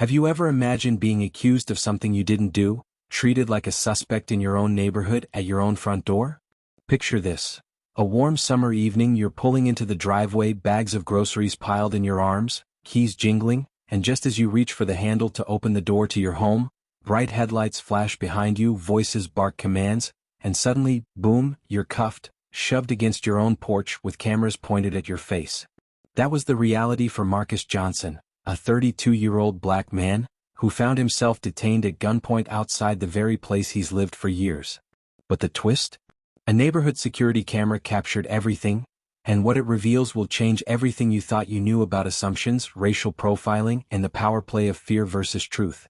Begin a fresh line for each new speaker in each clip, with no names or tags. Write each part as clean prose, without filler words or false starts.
Have you ever imagined being accused of something you didn't do, treated like a suspect in your own neighborhood at your own front door? Picture this. A warm summer evening, you're pulling into the driveway, bags of groceries piled in your arms, keys jingling, and just as you reach for the handle to open the door to your home, bright headlights flash behind you, voices bark commands, and suddenly, boom, you're cuffed, shoved against your own porch with cameras pointed at your face. That was the reality for Marcus Johnson, a 32-year-old black man, who found himself detained at gunpoint outside the very place he's lived for years. But the twist? A neighborhood security camera captured everything, and what it reveals will change everything you thought you knew about assumptions, racial profiling, and the power play of fear versus truth.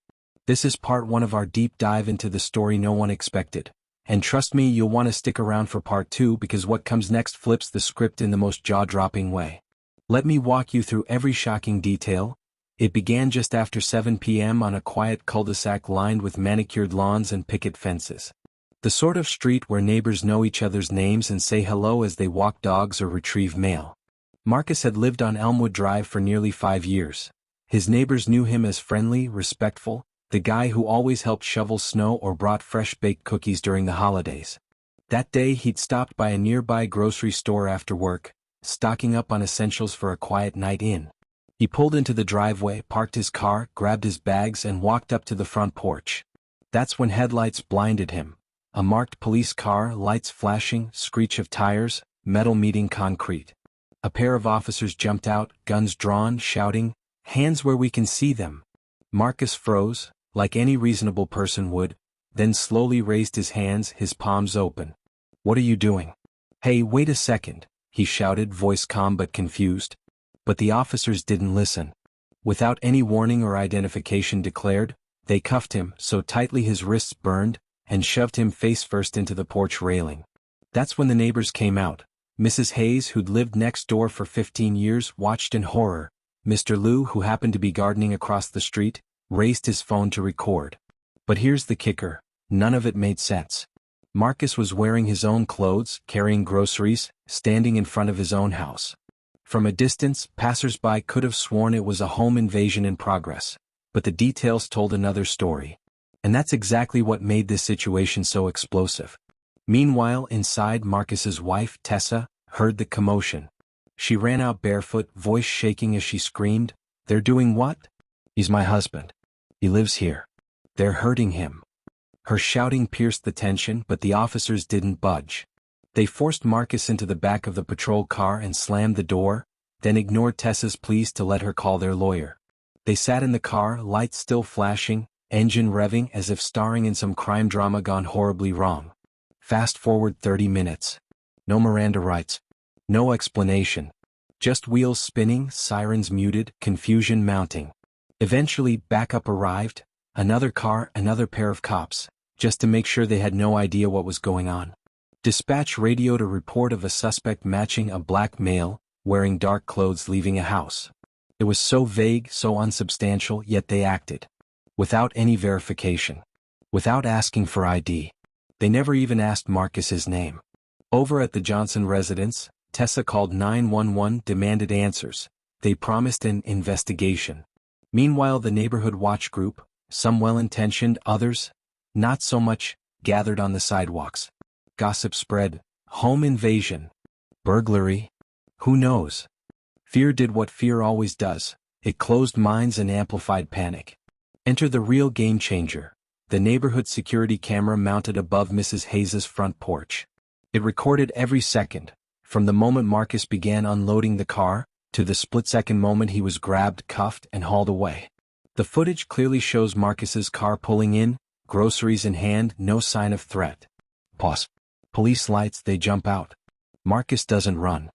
This is part 1 of our deep dive into the story no one expected. And trust me, you'll want to stick around for part 2 because what comes next flips the script in the most jaw-dropping way. Let me walk you through every shocking detail. It began just after 7 p.m. on a quiet cul-de-sac lined with manicured lawns and picket fences. The sort of street where neighbors know each other's names and say hello as they walk dogs or retrieve mail. Marcus had lived on Elmwood Drive for nearly 5 years. His neighbors knew him as friendly, respectful, the guy who always helped shovel snow or brought fresh baked cookies during the holidays. That day he'd stopped by a nearby grocery store after work, stocking up on essentials for a quiet night in. He pulled into the driveway, parked his car, grabbed his bags and walked up to the front porch. That's when headlights blinded him. A marked police car, lights flashing, screech of tires, metal meeting concrete. A pair of officers jumped out, guns drawn, shouting, "Hands where we can see them." Marcus froze, like any reasonable person would, then slowly raised his hands, his palms open. "What are you doing?" "Hey, wait a second," he shouted, voice calm but confused. But the officers didn't listen. Without any warning or identification declared, they cuffed him so tightly his wrists burned, and shoved him face first into the porch railing. That's when the neighbors came out. Mrs. Hayes, who'd lived next door for 15 years, watched in horror. Mr. Liu, who happened to be gardening across the street, raised his phone to record. But here's the kicker, none of it made sense. Marcus was wearing his own clothes, carrying groceries, standing in front of his own house. From a distance, passers-by could have sworn it was a home invasion in progress. But the details told another story. And that's exactly what made this situation so explosive. Meanwhile, inside, Marcus's wife, Tessa, heard the commotion. She ran out barefoot, voice shaking as she screamed, "They're doing what?" "He's my husband. He lives here. They're hurting him." Her shouting pierced the tension, but the officers didn't budge. They forced Marcus into the back of the patrol car and slammed the door, then ignored Tessa's pleas to let her call their lawyer. They sat in the car, lights still flashing, engine revving as if starring in some crime drama gone horribly wrong. Fast forward 30 minutes. No Miranda rights. No explanation. Just wheels spinning, sirens muted, confusion mounting. Eventually, backup arrived, another car, another pair of cops, just to make sure they had no idea what was going on. Dispatch radioed a report of a suspect matching a black male, wearing dark clothes leaving a house. It was so vague, so unsubstantial, yet they acted. Without any verification. Without asking for ID. They never even asked Marcus his name. Over at the Johnson residence, Tessa called 911, demanded answers. They promised an investigation. Meanwhile, the neighborhood watch group, some well-intentioned, others, not so much, gathered on the sidewalks. Gossip spread. Home invasion. Burglary. Who knows? Fear did what fear always does. It closed minds and amplified panic. Enter the real game changer. The neighborhood security camera mounted above Mrs. Hayes' front porch. It recorded every second, from the moment Marcus began unloading the car, to the split-second moment he was grabbed, cuffed, and hauled away. The footage clearly shows Marcus's car pulling in, groceries in hand, no sign of threat. Pause. Police lights, they jump out. Marcus doesn't run.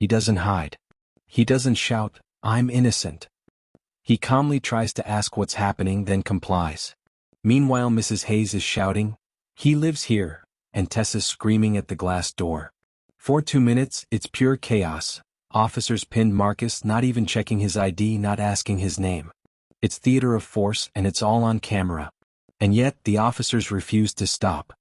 He doesn't hide. He doesn't shout, "I'm innocent." He calmly tries to ask what's happening, then complies. Meanwhile, Mrs. Hayes is shouting, "He lives here," and Tessa's screaming at the glass door. For 2 minutes, it's pure chaos. Officers pinned Marcus, not even checking his ID, not asking his name. It's theater of force, and it's all on camera. And yet, the officers refused to stop.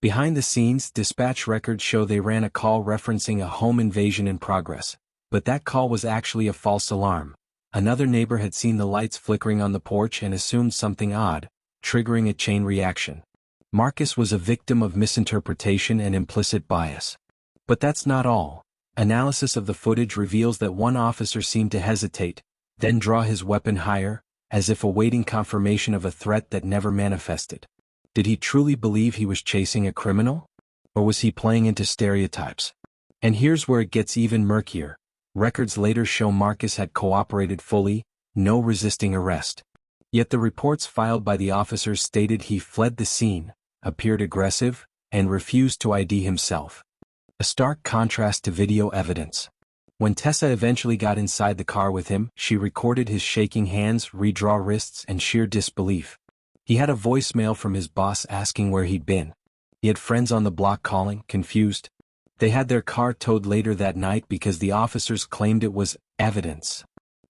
Behind the scenes, dispatch records show they ran a call referencing a home invasion in progress. But that call was actually a false alarm. Another neighbor had seen the lights flickering on the porch and assumed something odd, triggering a chain reaction. Marcus was a victim of misinterpretation and implicit bias. But that's not all. Analysis of the footage reveals that one officer seemed to hesitate, then draw his weapon higher, as if awaiting confirmation of a threat that never manifested. Did he truly believe he was chasing a criminal? Or was he playing into stereotypes? And here's where it gets even murkier. Records later show Marcus had cooperated fully, no resisting arrest. Yet the reports filed by the officers stated he fled the scene, appeared aggressive, and refused to ID himself. A stark contrast to video evidence. When Tessa eventually got inside the car with him, she recorded his shaking hands, redrawn wrists, and sheer disbelief. He had a voicemail from his boss asking where he'd been. He had friends on the block calling, confused. They had their car towed later that night because the officers claimed it was evidence.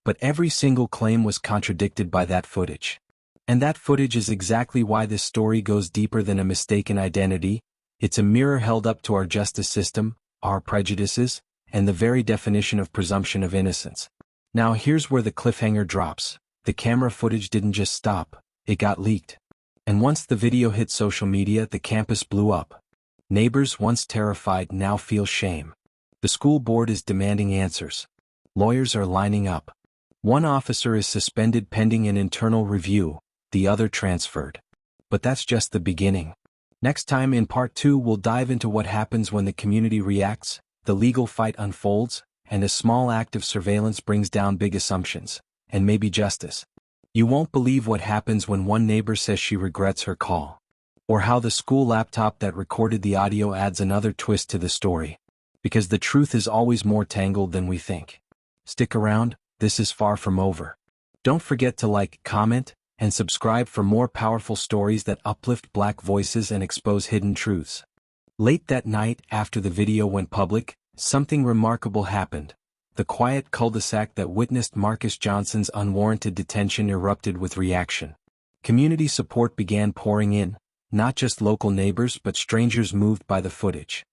But every single claim was contradicted by that footage. And that footage is exactly why this story goes deeper than a mistaken identity. It's a mirror held up to our justice system, our prejudices, and the very definition of presumption of innocence. Now here's where the cliffhanger drops. The camera footage didn't just stop, it got leaked. And once the video hit social media, the campus blew up. Neighbors once terrified now feel shame. The school board is demanding answers. Lawyers are lining up. One officer is suspended pending an internal review, the other transferred. But that's just the beginning. Next time in part 2 we'll dive into what happens when the community reacts, the legal fight unfolds, and a small act of surveillance brings down big assumptions, and maybe justice. You won't believe what happens when one neighbor says she regrets her call. Or how the school laptop that recorded the audio adds another twist to the story. Because the truth is always more tangled than we think. Stick around, this is far from over. Don't forget to like, comment, and subscribe for more powerful stories that uplift Black voices and expose hidden truths. Late that night, after the video went public, something remarkable happened. The quiet cul-de-sac that witnessed Marcus Johnson's unwarranted detention erupted with reaction. Community support began pouring in, not just local neighbors but strangers moved by the footage.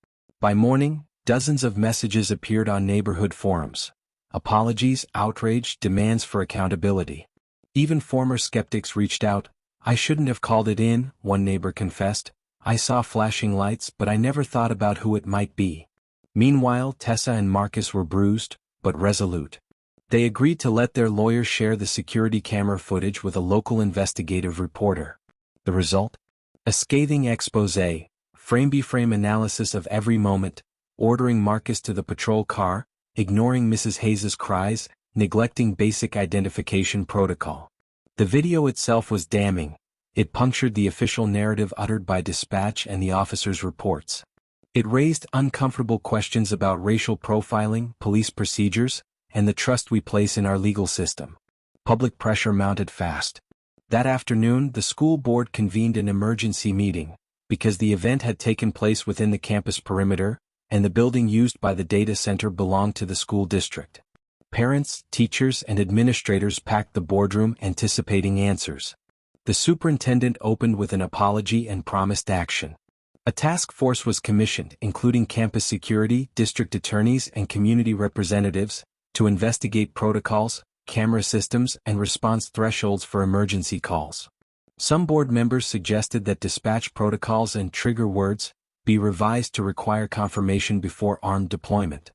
By morning, dozens of messages appeared on neighborhood forums. Apologies, outrage, demands for accountability. Even former skeptics reached out. "I shouldn't have called it in," one neighbor confessed. "I saw flashing lights but I never thought about who it might be." Meanwhile, Tessa and Marcus were bruised, but resolute. They agreed to let their lawyer share the security camera footage with a local investigative reporter. The result? A scathing exposé, frame-by-frame analysis of every moment, ordering Marcus to the patrol car, ignoring Mrs. Hayes' cries, neglecting basic identification protocol. The video itself was damning. It punctured the official narrative uttered by dispatch and the officers' reports. It raised uncomfortable questions about racial profiling, police procedures, and the trust we place in our legal system. Public pressure mounted fast. That afternoon, the school board convened an emergency meeting, because the event had taken place within the campus perimeter, and the building used by the data center belonged to the school district. Parents, teachers, and administrators packed the boardroom anticipating answers. The superintendent opened with an apology and promised action. A task force was commissioned, including campus security, district attorneys, and community representatives, to investigate protocols, camera systems, and response thresholds for emergency calls. Some board members suggested that dispatch protocols and trigger words be revised to require confirmation before armed deployment.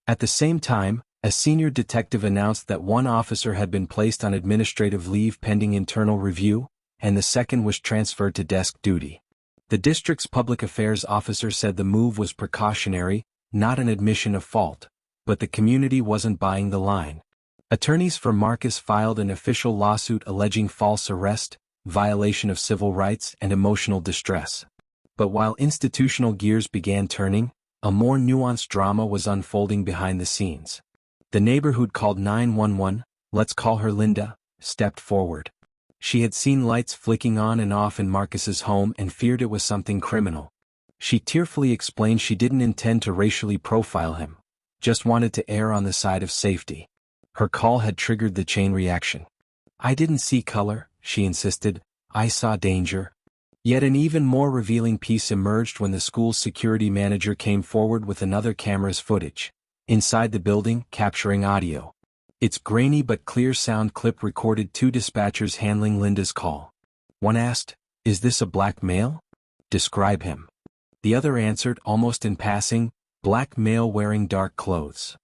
At the same time, a senior detective announced that one officer had been placed on administrative leave pending internal review, and the second was transferred to desk duty. The district's public affairs officer said the move was precautionary, not an admission of fault, but the community wasn't buying the line. Attorneys for Marcus filed an official lawsuit alleging false arrest, violation of civil rights, and emotional distress. But while institutional gears began turning, a more nuanced drama was unfolding behind the scenes. The neighbor who'd called 911, let's call her Linda, stepped forward. She had seen lights flicking on and off in Marcus's home and feared it was something criminal. She tearfully explained she didn't intend to racially profile him, just wanted to err on the side of safety. Her call had triggered the chain reaction. "I didn't see color," she insisted, "I saw danger." Yet an even more revealing piece emerged when the school's security manager came forward with another camera's footage, inside the building, capturing audio. Its grainy but clear sound clip recorded two dispatchers handling Linda's call. One asked, "Is this a black male? Describe him." The other answered, almost in passing, "Black male wearing dark clothes."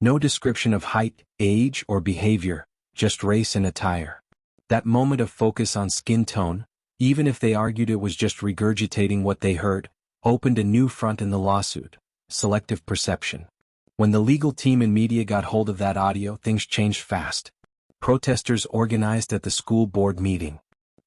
No description of height, age, or behavior, just race and attire. That moment of focus on skin tone, even if they argued it was just regurgitating what they heard, opened a new front in the lawsuit: selective perception. When the legal team and media got hold of that audio, things changed fast. Protesters organized at the school board meeting.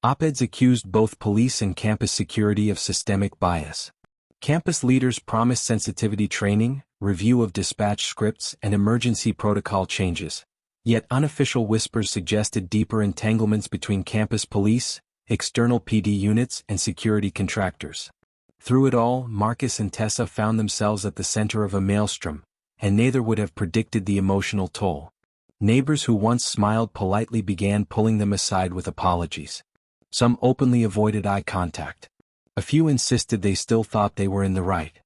Op-eds accused both police and campus security of systemic bias. Campus leaders promised sensitivity training, review of dispatch scripts, and emergency protocol changes. Yet unofficial whispers suggested deeper entanglements between campus police, external PD units, and security contractors. Through it all, Marcus and Tessa found themselves at the center of a maelstrom, and neither would have predicted the emotional toll. Neighbors who once smiled politely began pulling them aside with apologies. Some openly avoided eye contact. A few insisted they still thought they were in the right.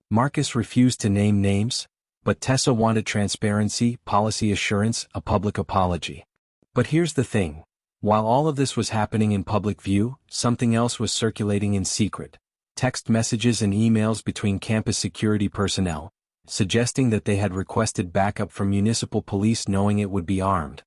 Marcus refused to name names, but Tessa wanted transparency, policy assurance, a public apology. But here's the thing. While all of this was happening in public view, something else was circulating in secret. Text messages and emails between campus security personnel, suggesting that they had requested backup from municipal police knowing it would be armed.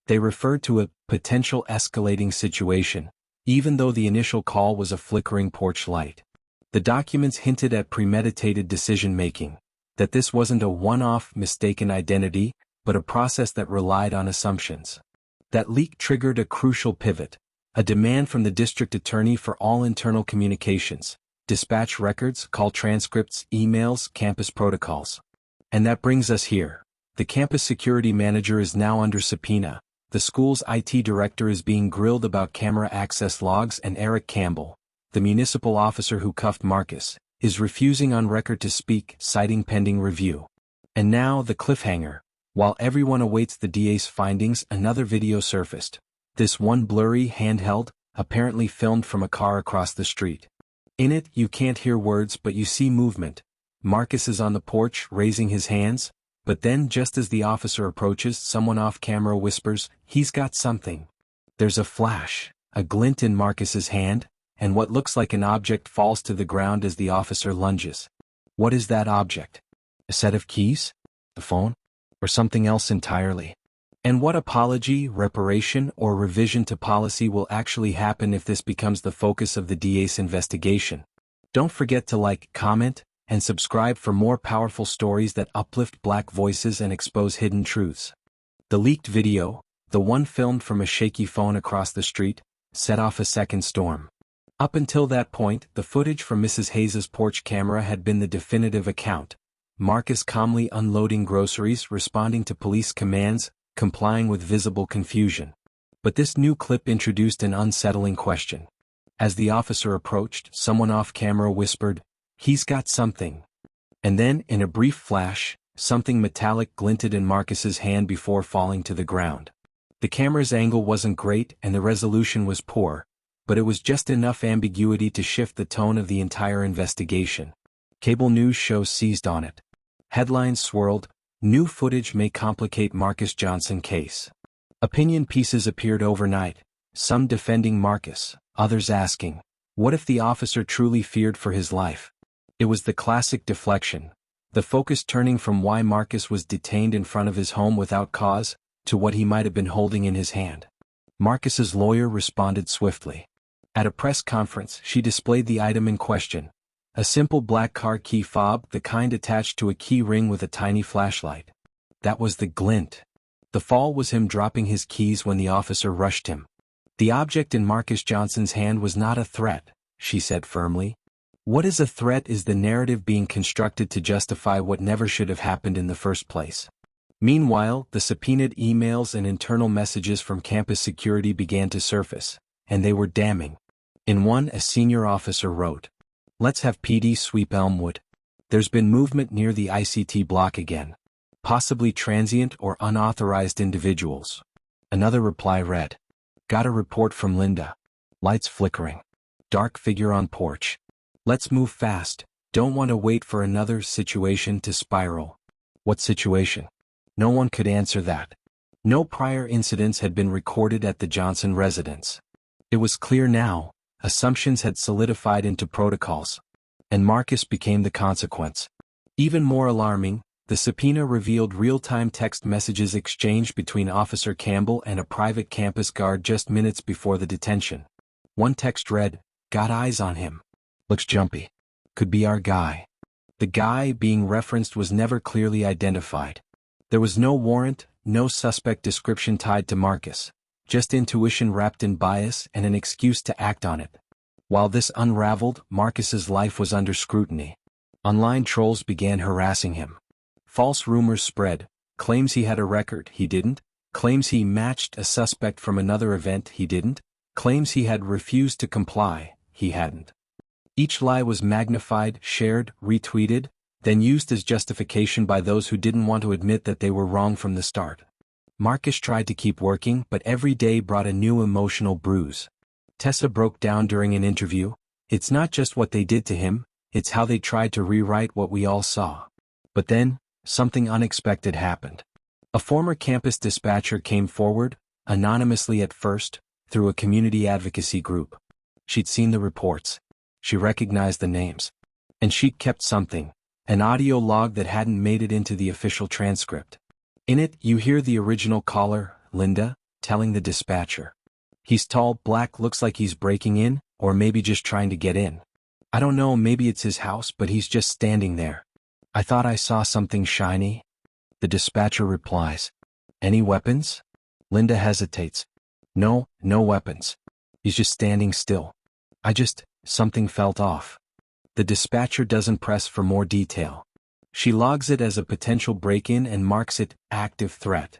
They referred to a potential escalating situation, even though the initial call was a flickering porch light. The documents hinted at premeditated decision-making, that this wasn't a one-off mistaken identity, but a process that relied on assumptions. That leak triggered a crucial pivot, a demand from the district attorney for all internal communications, dispatch records, call transcripts, emails, campus protocols. And that brings us here. The campus security manager is now under subpoena, the school's IT director is being grilled about camera access logs, and Eric Campbell, the municipal officer who cuffed Marcus, is refusing on record to speak, citing pending review. And now the cliffhanger. While everyone awaits the DA's findings, another video surfaced. This one blurry, handheld, apparently filmed from a car across the street. In it, you can't hear words but you see movement. Marcus is on the porch, raising his hands, but then just as the officer approaches, someone off-camera whispers, "He's got something." There's a flash, a glint in Marcus's hand, and what looks like an object falls to the ground as the officer lunges. What is that object? A set of keys? A phone? Or something else entirely? And what apology, reparation, or revision to policy will actually happen if this becomes the focus of the DA's investigation? Don't forget to like, comment, and subscribe for more powerful stories that uplift Black voices and expose hidden truths. The leaked video, the one filmed from a shaky phone across the street, set off a second storm. Up until that point, the footage from Mrs. Hayes' porch camera had been the definitive account. Marcus calmly unloading groceries, responding to police commands, complying with visible confusion. But this new clip introduced an unsettling question. As the officer approached, someone off-camera whispered, "He's got something." And then, in a brief flash, something metallic glinted in Marcus's hand before falling to the ground. The camera's angle wasn't great and the resolution was poor, but it was just enough ambiguity to shift the tone of the entire investigation. Cable news shows seized on it. Headlines swirled, "New footage may complicate Marcus Johnson case." Opinion pieces appeared overnight, some defending Marcus, others asking, what if the officer truly feared for his life? It was the classic deflection, the focus turning from why Marcus was detained in front of his home without cause, to what he might have been holding in his hand. Marcus's lawyer responded swiftly. At a press conference, she displayed the item in question. A simple black car key fob, the kind attached to a key ring with a tiny flashlight. That was the glint. The fall was him dropping his keys when the officer rushed him. The object in Marcus Johnson's hand was not a threat, she said firmly. What is a threat is the narrative being constructed to justify what never should have happened in the first place. Meanwhile, the subpoenaed emails and internal messages from campus security began to surface, and they were damning. In one, a senior officer wrote, "Let's have PD sweep Elmwood. There's been movement near the ICT block again. Possibly transient or unauthorized individuals." Another reply read, "Got a report from Linda. Lights flickering. Dark figure on porch. Let's move fast. Don't want to wait for another situation to spiral." What situation? No one could answer that. No prior incidents had been recorded at the Johnson residence. It was clear now, assumptions had solidified into protocols. And Marcus became the consequence. Even more alarming, the subpoena revealed real-time text messages exchanged between Officer Campbell and a private campus guard just minutes before the detention. One text read, "Got eyes on him. Looks jumpy. Could be our guy." The guy being referenced was never clearly identified. There was no warrant, no suspect description tied to Marcus, just intuition wrapped in bias and an excuse to act on it. While this unraveled, Marcus's life was under scrutiny. Online trolls began harassing him. False rumors spread, claims he had a record, he didn't, claims he matched a suspect from another event, he didn't, claims he had refused to comply, he hadn't. Each lie was magnified, shared, retweeted, then used as justification by those who didn't want to admit that they were wrong from the start. Marcus tried to keep working, but every day brought a new emotional bruise. Tessa broke down during an interview. It's not just what they did to him, it's how they tried to rewrite what we all saw. But then, something unexpected happened. A former campus dispatcher came forward, anonymously at first, through a community advocacy group. She'd seen the reports. She recognized the names. And she'd kept something, an audio log that hadn't made it into the official transcript. In it, you hear the original caller, Linda, telling the dispatcher. "He's tall, black, looks like he's breaking in, or maybe just trying to get in. I don't know, maybe it's his house, but he's just standing there. I thought I saw something shiny." The dispatcher replies, "Any weapons?" Linda hesitates. No weapons. He's just standing still. Something felt off." The dispatcher doesn't press for more detail. She logs it as a potential break-in and marks it active threat.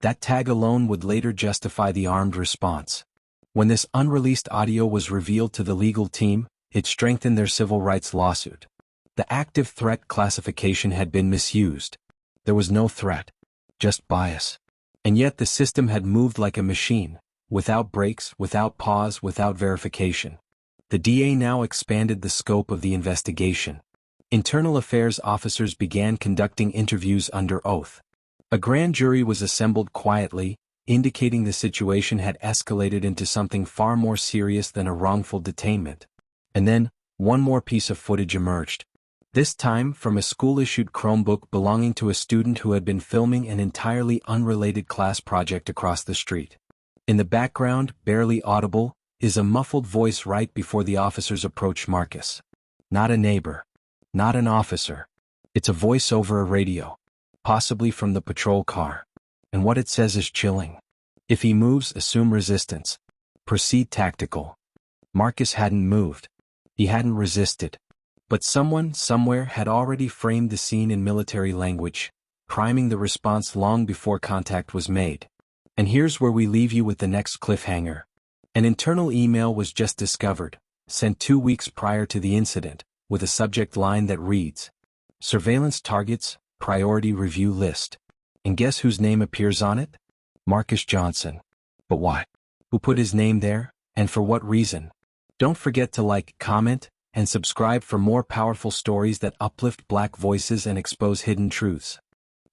That tag alone would later justify the armed response. When this unreleased audio was revealed to the legal team, it strengthened their civil rights lawsuit. The active threat classification had been misused. There was no threat, just bias. And yet the system had moved like a machine, without breaks, without pause, without verification. The DA now expanded the scope of the investigation. Internal affairs officers began conducting interviews under oath. A grand jury was assembled quietly, indicating the situation had escalated into something far more serious than a wrongful detainment. And then, one more piece of footage emerged. This time from a school-issued Chromebook belonging to a student who had been filming an entirely unrelated class project across the street. In the background, barely audible, is a muffled voice right before the officers approach Marcus. Not a neighbor. Not an officer. It's a voice over a radio. Possibly from the patrol car. And what it says is chilling. If he moves, assume resistance. Proceed tactical. Marcus hadn't moved. He hadn't resisted. But someone, somewhere, had already framed the scene in military language, priming the response long before contact was made. And here's where we leave you with the next cliffhanger. An internal email was just discovered, sent 2 weeks prior to the incident, with a subject line that reads, "Surveillance targets, priority review list." And guess whose name appears on it? Marcus Johnson. But why? Who put his name there, and for what reason? Don't forget to like, comment, and subscribe for more powerful stories that uplift Black voices and expose hidden truths.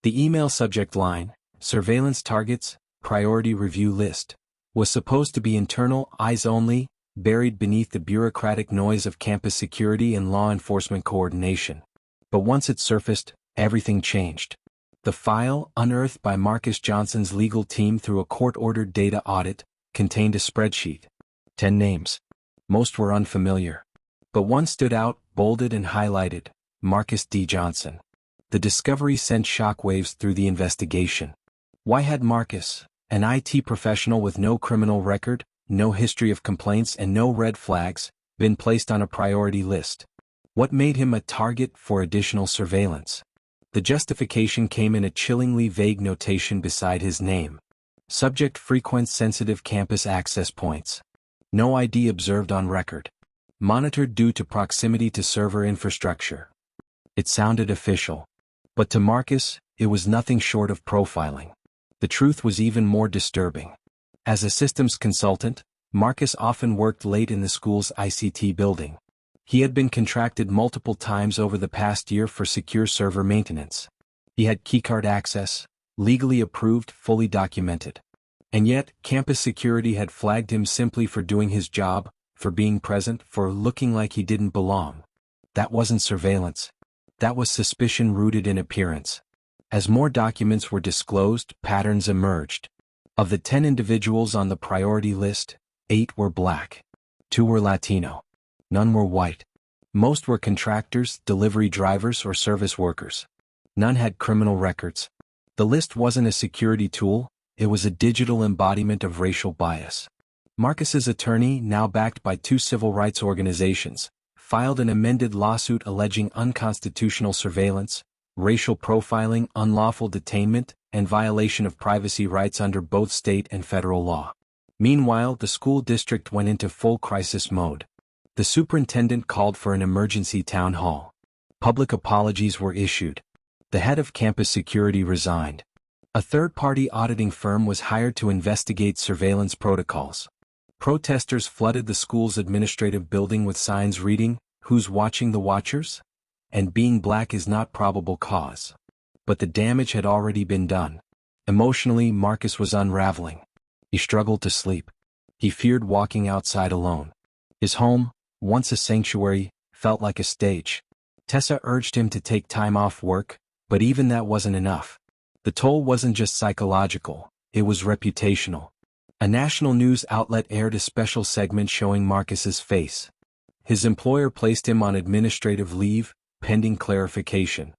The email subject line, "Surveillance targets, priority review list," was supposed to be internal, eyes only, buried beneath the bureaucratic noise of campus security and law enforcement coordination. But once it surfaced, everything changed. The file, unearthed by Marcus Johnson's legal team through a court-ordered data audit, contained a spreadsheet. 10 names. Most were unfamiliar. But one stood out, bolded and highlighted, Marcus D. Johnson. The discovery sent shockwaves through the investigation. Why had Marcus, an IT professional with no criminal record, no history of complaints and no red flags, been placed on a priority list? What made him a target for additional surveillance? The justification came in a chillingly vague notation beside his name. Subject: frequent sensitive campus access points. No ID observed on record. Monitored due to proximity to server infrastructure. It sounded official. But to Marcus, it was nothing short of profiling. The truth was even more disturbing. As a systems consultant, Marcus often worked late in the school's ICT building. He had been contracted multiple times over the past year for secure server maintenance. He had keycard access, Legally approved, fully documented. And yet, campus security had flagged him simply for doing his job, for being present, for looking like he didn't belong. That wasn't surveillance. That was suspicion rooted in appearance. As more documents were disclosed, patterns emerged. Of the 10 individuals on the priority list, 8 were black. 2 were Latino. None were white. Most were contractors, delivery drivers, or service workers. None had criminal records. The list wasn't a security tool, it was a digital embodiment of racial bias. Marcus's attorney, now backed by 2 civil rights organizations, filed an amended lawsuit alleging unconstitutional surveillance, racial profiling, unlawful detainment, and violation of privacy rights under both state and federal law. Meanwhile, the school district went into full crisis mode. The superintendent called for an emergency town hall. Public apologies were issued. The head of campus security resigned. A third-party auditing firm was hired to investigate surveillance protocols. Protesters flooded the school's administrative building with signs reading, "Who's watching the watchers?" and "Being black is not probable cause." But the damage had already been done. Emotionally, Marcus was unraveling. He struggled to sleep. He feared walking outside alone. His home, once a sanctuary, felt like a stage. Tessa urged him to take time off work, but even that wasn't enough. The toll wasn't just psychological, it was reputational. A national news outlet aired a special segment showing Marcus's face. His employer placed him on administrative leave, pending clarification.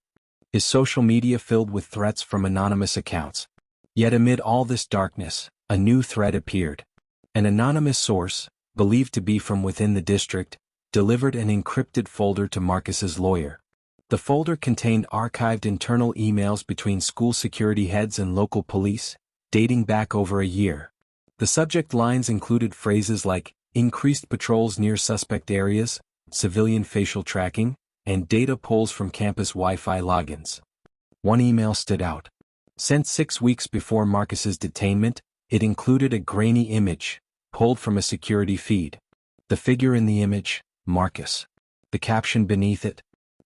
His social media filled with threats from anonymous accounts. Yet amid all this darkness, a new threat appeared. An anonymous source, believed to be from within the district, delivered an encrypted folder to Marcus's lawyer. The folder contained archived internal emails between school security heads and local police, dating back over a year. The subject lines included phrases like, "increased patrols near suspect areas," "civilian facial tracking," and data pulls from campus Wi-Fi logins. One email stood out. Sent 6 weeks before Marcus's detainment, it included a grainy image, pulled from a security feed. The figure in the image, Marcus. The caption beneath it,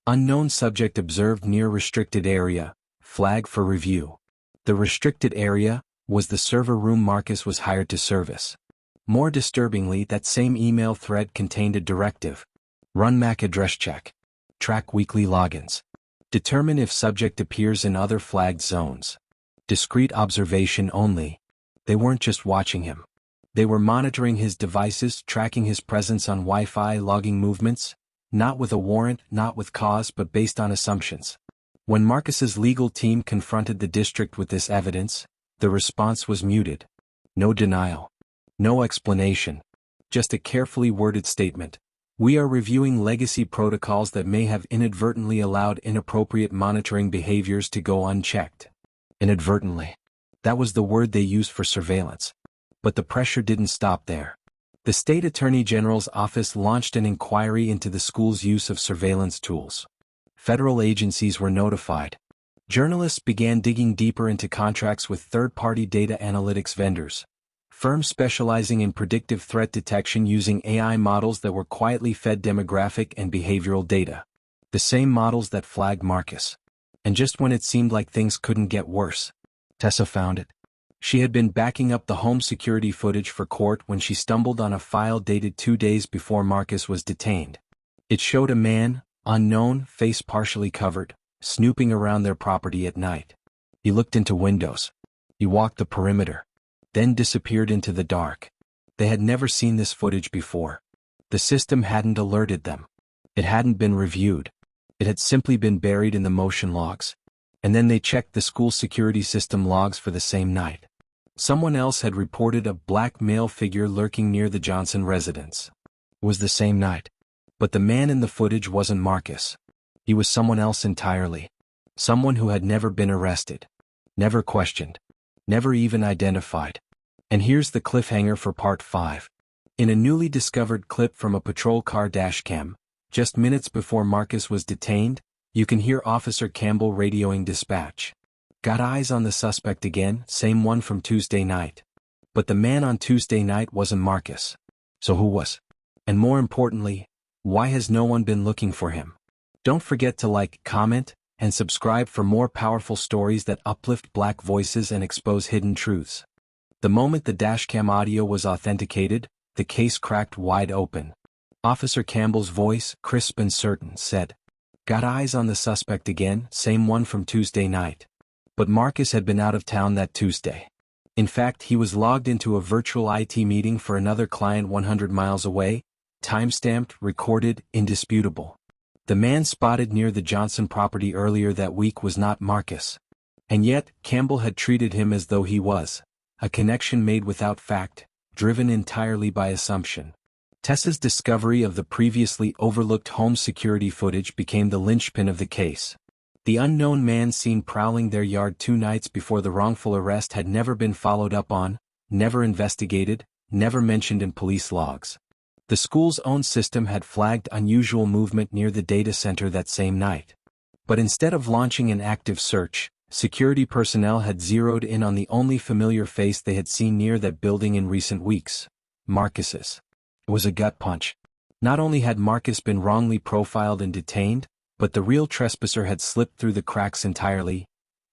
"Unknown subject observed near restricted area, flag for review." The restricted area was the server room Marcus was hired to service. More disturbingly, that same email thread contained a directive. Run MAC address check. Track weekly logins. Determine if subject appears in other flagged zones. Discrete observation only. They weren't just watching him. They were monitoring his devices, tracking his presence on Wi-Fi, logging movements, not with a warrant, not with cause, but based on assumptions. When Marcus's legal team confronted the district with this evidence, the response was muted. No denial. No explanation. Just a carefully worded statement. "We are reviewing legacy protocols that may have inadvertently allowed inappropriate monitoring behaviors to go unchecked." Inadvertently. That was the word they used for surveillance. But the pressure didn't stop there. The state attorney general's office launched an inquiry into the school's use of surveillance tools. Federal agencies were notified. Journalists began digging deeper into contracts with third-party data analytics vendors, firms specializing in predictive threat detection using AI models that were quietly fed demographic and behavioral data. The same models that flagged Marcus. And just when it seemed like things couldn't get worse, Tessa found it. She had been backing up the home security footage for court when she stumbled on a file dated 2 days before Marcus was detained. It showed a man, unknown, face partially covered, snooping around their property at night. He looked into windows. He walked the perimeter, then disappeared into the dark. They had never seen this footage before. The system hadn't alerted them. It hadn't been reviewed. It had simply been buried in the motion logs. And then they checked the school security system logs for the same night. Someone else had reported a black male figure lurking near the Johnson residence. It was the same night. But the man in the footage wasn't Marcus. He was someone else entirely. Someone who had never been arrested. Never questioned. Never even identified. And here's the cliffhanger for part 5. In a newly discovered clip from a patrol car dashcam, just minutes before Marcus was detained, you can hear Officer Campbell radioing dispatch. "Got eyes on the suspect again, same one from Tuesday night." But the man on Tuesday night wasn't Marcus. So who was? And more importantly, why has no one been looking for him? Don't forget to like, comment, and subscribe for more powerful stories that uplift Black voices and expose hidden truths. The moment the dashcam audio was authenticated, the case cracked wide open. Officer Campbell's voice, crisp and certain, said, "Got eyes on the suspect again, same one from Tuesday night." But Marcus had been out of town that Tuesday. In fact, he was logged into a virtual IT meeting for another client 100 miles away, time-stamped, recorded, indisputable. The man spotted near the Johnson property earlier that week was not Marcus. And yet, Campbell had treated him as though he was. A connection made without fact, driven entirely by assumption. Tessa's discovery of the previously overlooked home security footage became the linchpin of the case. The unknown man seen prowling their yard 2 nights before the wrongful arrest had never been followed up on, never investigated, never mentioned in police logs. The school's own system had flagged unusual movement near the data center that same night. But instead of launching an active search, security personnel had zeroed in on the only familiar face they had seen near that building in recent weeks: Marcus's. It was a gut punch. Not only had Marcus been wrongly profiled and detained, but the real trespasser had slipped through the cracks entirely,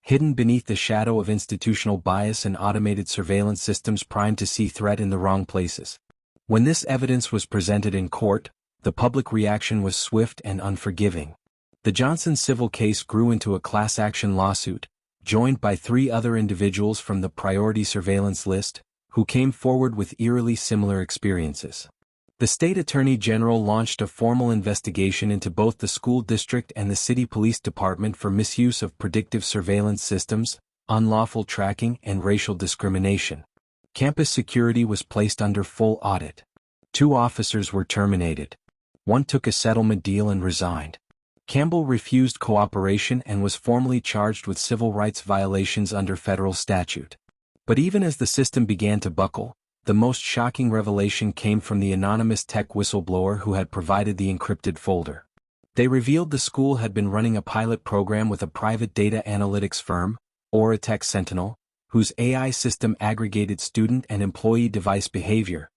hidden beneath the shadow of institutional bias and automated surveillance systems primed to see threat in the wrong places. When this evidence was presented in court, the public reaction was swift and unforgiving. The Johnson civil case grew into a class action lawsuit, joined by 3 other individuals from the priority surveillance list, who came forward with eerily similar experiences. The state attorney general launched a formal investigation into both the school district and the city police department for misuse of predictive surveillance systems, unlawful tracking, and racial discrimination. Campus security was placed under full audit. 2 officers were terminated. 1 took a settlement deal and resigned. Campbell refused cooperation and was formally charged with civil rights violations under federal statute. But even as the system began to buckle, the most shocking revelation came from the anonymous tech whistleblower who had provided the encrypted folder. They revealed the school had been running a pilot program with a private data analytics firm, Tech Sentinel, whose AI system aggregated student and employee device behavior.